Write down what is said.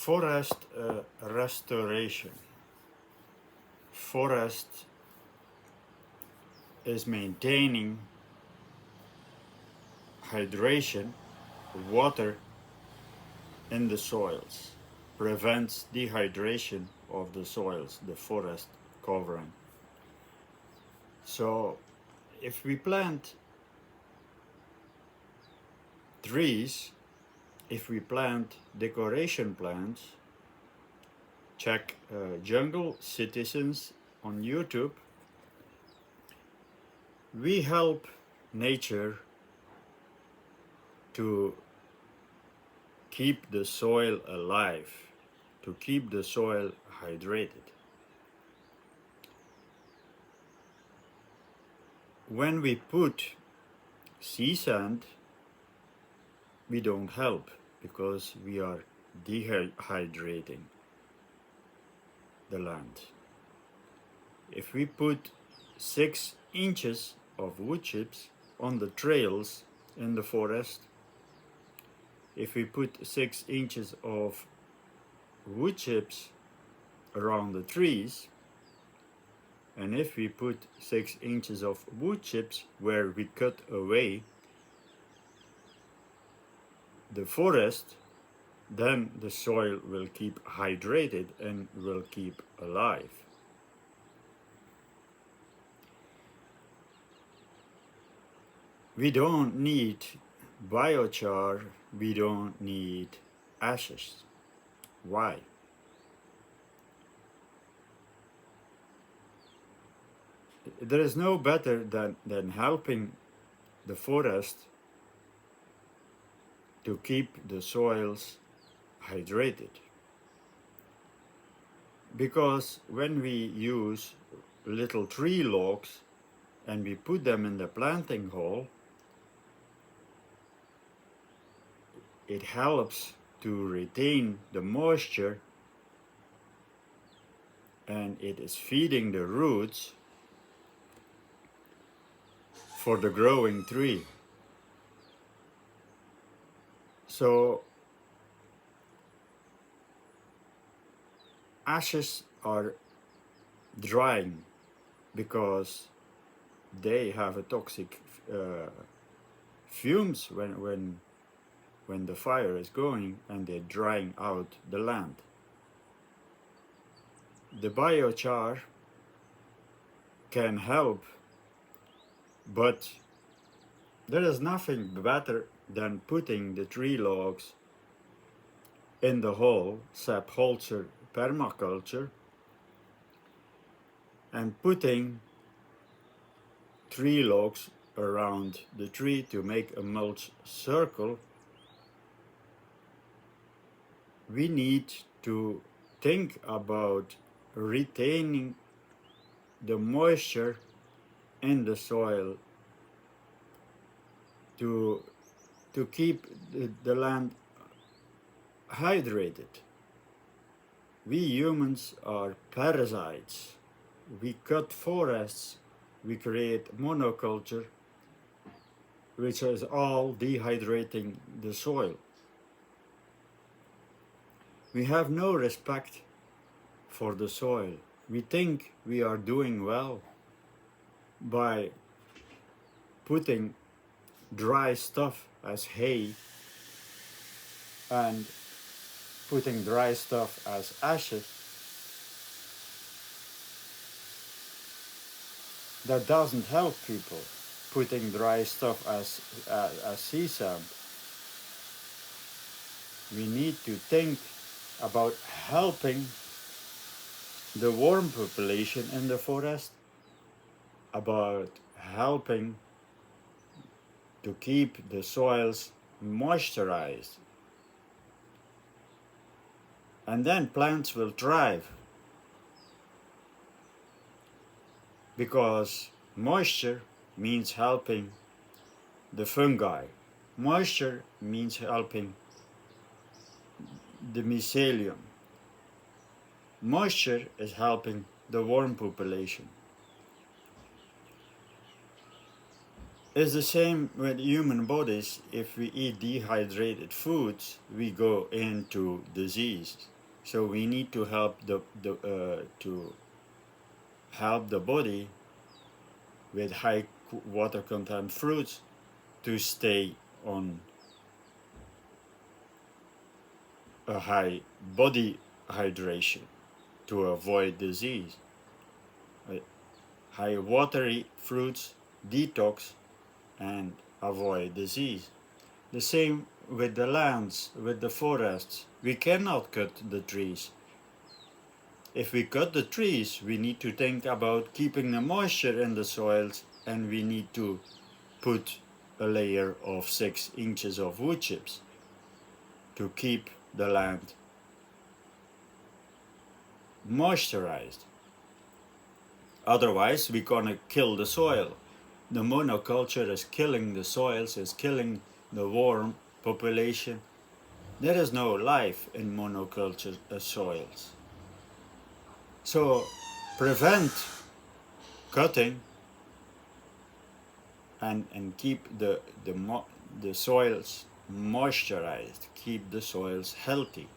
Forest restoration. Forest is maintaining hydration, water in the soils, prevents dehydration of the soils, the forest covering. So if we plant trees, if we plant decoration plants, check Jungle Citizens on YouTube, we help nature to keep the soil alive, to keep the soil hydrated. When we put sea sand, we don't help because we are dehydrating the land. If we put 6 inches of wood chips on the trails in the forest, if we put 6 inches of wood chips around the trees, and if we put 6 inches of wood chips where we cut away the forest, then the soil will keep hydrated and will keep alive. We don't need biochar, we don't need ashes. Why? There is no better than helping the forest to keep the soils hydrated. Because when we use little tree logs and we put them in the planting hole, it helps to retain the moisture and it is feeding the roots for the growing tree. So ashes are drying because they have a toxic fumes when the fire is going and they're drying out the land. The biochar can help, but there is nothing better than putting the tree logs in the hole, sapholzer permaculture, and putting tree logs around the tree to make a mulch circle. We need to think about retaining the moisture in the soil to keep the land hydrated. We humans are parasites. We cut forests, we create monoculture, which is all dehydrating the soil. We have no respect for the soil. We think we are doing well by putting dry stuff as hay and putting dry stuff as ashes. That doesn't help people, putting dry stuff as sea sand. We need to think about helping the worm population in the forest, about helping to keep the soils moisturized. And then plants will thrive because moisture means helping the fungi. Moisture means helping the mycelium. Moisture is helping the worm population. It's the same with human bodies. If we eat dehydrated foods, we go into disease. So we need to help the body with high water content fruits to stay on a high body hydration to avoid disease. High watery fruits detox and avoid disease. The same with the lands, with the forests. We cannot cut the trees. If we cut the trees, we need to think about keeping the moisture in the soils, and we need to put a layer of 6 inches of wood chips to keep the land moisturized. Otherwise, we're gonna kill the soil. The monoculture is killing the soils, is killing the worm population. There is no life in monoculture soils. So prevent cutting and keep the soils moisturized, keep the soils healthy.